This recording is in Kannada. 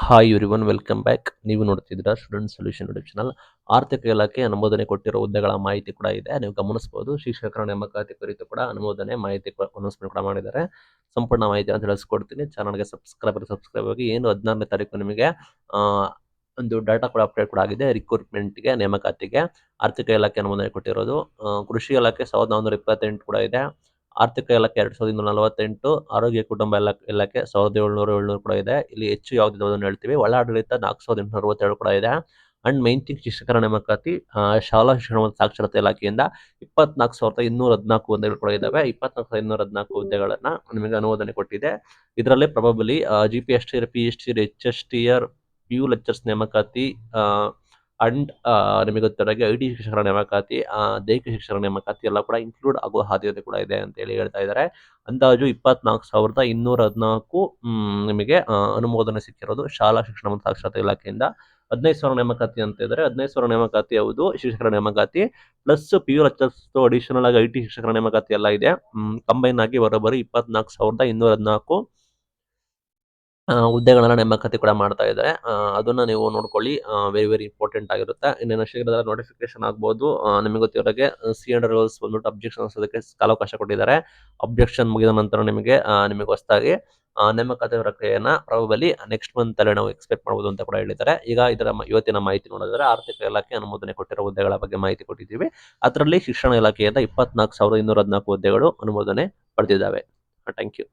Hi everyone welcome back. ನೀವು ನೋಡ್ತಿದ್ದೀರಾ ಸ್ಟೂಡೆಂಟ್ ಸೊಲ್ಯೂಷನ್ ಯೂಟ್ಯೂಬ್ ಚಾನಲ್. ಆರ್ಥಿಕ ಇಲಾಖೆ ಅನುಮೋದನೆ ಕೊಟ್ಟಿರೋ ಹುದ್ದೆಗಳ ಮಾಹಿತಿ ಕೂಡ ಇದೆ, ನೀವು ಗಮನಿಸಬಹುದು. ಶಿಕ್ಷಕರ ನೇಮಕಾತಿ ಕುರಿತು ಕೂಡ ಅನುಮೋದನೆ ಮಾಹಿತಿ ಅನೌನ್ಸ್ಮೆಂಟ್ ಕೂಡ ಮಾಡಿದ್ದಾರೆ. ಸಂಪೂರ್ಣ ಮಾಹಿತಿಯನ್ನು ತಿಳಿಸ್ಕೊಡ್ತೀನಿ. ಚಾನಲ್ಗೆ ಸಬ್ಸ್ಕ್ರೈಬ್ ಆಗಿ. ಏನು 16ನೇ ತಾರೀಕು ನಿಮಗೆ ಒಂದು ಡಾಟಾ ಕೂಡ ಅಪ್ಡೇಟ್ ಕೂಡ ಆಗಿದೆ. ರಿಕ್ರೂಟ್ಮೆಂಟ್ಗೆ ನೇಮಕಾತಿಗೆ ಆರ್ಥಿಕ ಇಲಾಖೆ ಅನುಮೋದನೆ ಕೊಟ್ಟಿರೋದು. ಕೃಷಿ ಇಲಾಖೆ 1428 ಕೂಡ ಇದೆ. ಆರ್ಥಿಕ ಇಲಾಖೆ 2248, ಆರೋಗ್ಯ ಕುಟುಂಬ ಇಲಾಖೆ 1700 ಕೂಡ ಇದೆ. ಇಲ್ಲಿ ಹೆಚ್ಚು ಯಾವ್ದು ಹೇಳ್ತೀವಿ. ಒಳಾಡಳಿತ 4862 ಕೂಡ ಇದೆ. ಅಂಡ್ ಮೈನ್ ಥಿಂಗ್, ಶಿಕ್ಷಕರ ನೇಮಕಾತಿ ಶಾಲಾ ಶಿಕ್ಷಣ ಮತ್ತು ಸಾಕ್ಷರತಾ ಇಲಾಖೆಯಿಂದ 24,214 ಹುದ್ದೆಗಳು ಕೂಡ ಇದಾವೆ. 24,214 ಹುದ್ದೆಗಳನ್ನ ನಿಮಗೆ ಅನುಮೋದನೆ ಕೊಟ್ಟಿದೆ. ಇದರಲ್ಲಿ ಪ್ರೊಬಬಲಿ GPST, PST, HSTR, PU lectures ನೇಮಕಾತಿ ಅಂಡ್ ನಿಮಗೆ ಗೊತ್ತಿರೋಗೆ IT ಶಿಕ್ಷಕರ ನೇಮಕಾತಿ, ದೈಹಿಕ ಶಿಕ್ಷಕರ ನೇಮಕಾತಿ ಎಲ್ಲ ಕೂಡ ಇನ್ಕ್ಲೂಡ್ ಆಗುವ ಸಾಧ್ಯತೆ ಕೂಡ ಇದೆ ಅಂತ ಹೇಳಿ ಹೇಳ್ತಾ ಇದ್ದಾರೆ. ಅಂದಾಜು 24,214 ನಿಮಗೆ ಅನುಮೋದನೆ ಸಿಕ್ಕಿರೋದು ಶಾಲಾ ಶಿಕ್ಷಣ ಮತ್ತು ಸಾಕ್ಷರತಾ ಇಲಾಖೆಯಿಂದ. 15,000 ನೇಮಕಾತಿ ಅಂತ ಇದ್ದಾರೆ. 15,000 ನೇಮಕಾತಿ ಯಾವುದು ಶಿಕ್ಷಕರ ನೇಮಕಾತಿ ಪ್ಲಸ್ PU ಲೆಕ್ಚರ್ಸ್ ಅಡಿಷನಲ್ ಆಗಿ IT ಶಿಕ್ಷಕರ ನೇಮಕಾತಿ ಎಲ್ಲ ಇದೆ. ಕಂಬೈನ್ ಆಗಿ ಬರೋಬ್ಬರಿ 24,214 ಹುದ್ದೆಗಳನ್ನ ನೇಮಕಾತಿ ಕೂಡ ಮಾಡ್ತಾ ಇದ್ದಾರೆ. ಅದನ್ನ ನೀವು ನೋಡ್ಕೊಳ್ಳಿ, ವೆರಿ ಇಂಪಾರ್ಟೆಂಟ್ ಆಗಿರುತ್ತೆ. ಇನ್ನೇನು ಶೀಘ್ರದಲ್ಲೇ ನೋಟಿಫಿಕೇಶನ್ ಆಗ್ಬೋದು. ನಿಮಗೆ ಗೊತ್ತಿರೋಗೆ C&R ರೂಲ್ಸ್ ಬಂದ್ಬಿಟ್ಟು ಅಬ್ಜೆಕ್ಷನ್ಸ್ ಅದಕ್ಕೆ ಕಾಲಾವಕಾಶ ಕೊಟ್ಟಿದ್ದಾರೆ. ಅಬ್ಜೆಕ್ಷನ್ ಮುಗಿದ ನಂತರ ನಿಮಗೆ ಹೊಸದಾಗಿ ನೇಮಕಾತಿ ಪ್ರಕ್ರಿಯೆಯನ್ನ ಪ್ರಾಬಬಲಿ ನೆಕ್ಸ್ಟ್ ಮಂತ್ ಅಲ್ಲಿ ನಾವು ಎಕ್ಸ್ಪೆಕ್ಟ್ ಮಾಡಬಹುದು ಅಂತ ಕೂಡ ಹೇಳಿದ್ದಾರೆ. ಈಗ ಇದರ ಇವತ್ತಿನ ಮಾಹಿತಿ ನೋಡಿದ್ರೆ ಆರ್ಥಿಕ ಇಲಾಖೆ ಅನುಮೋದನೆ ಕೊಟ್ಟಿರೋ ಹುದ್ದೆಗಳ ಬಗ್ಗೆ ಮಾಹಿತಿ ಕೊಟ್ಟಿದ್ದೀವಿ. ಅದರಲ್ಲಿ ಶಿಕ್ಷಣ ಇಲಾಖೆಯಿಂದ 24,214 ಹುದ್ದೆಗಳು ಅನುಮೋದನೆ ಪಡೆದಿದ್ದಾವೆ. Thank you.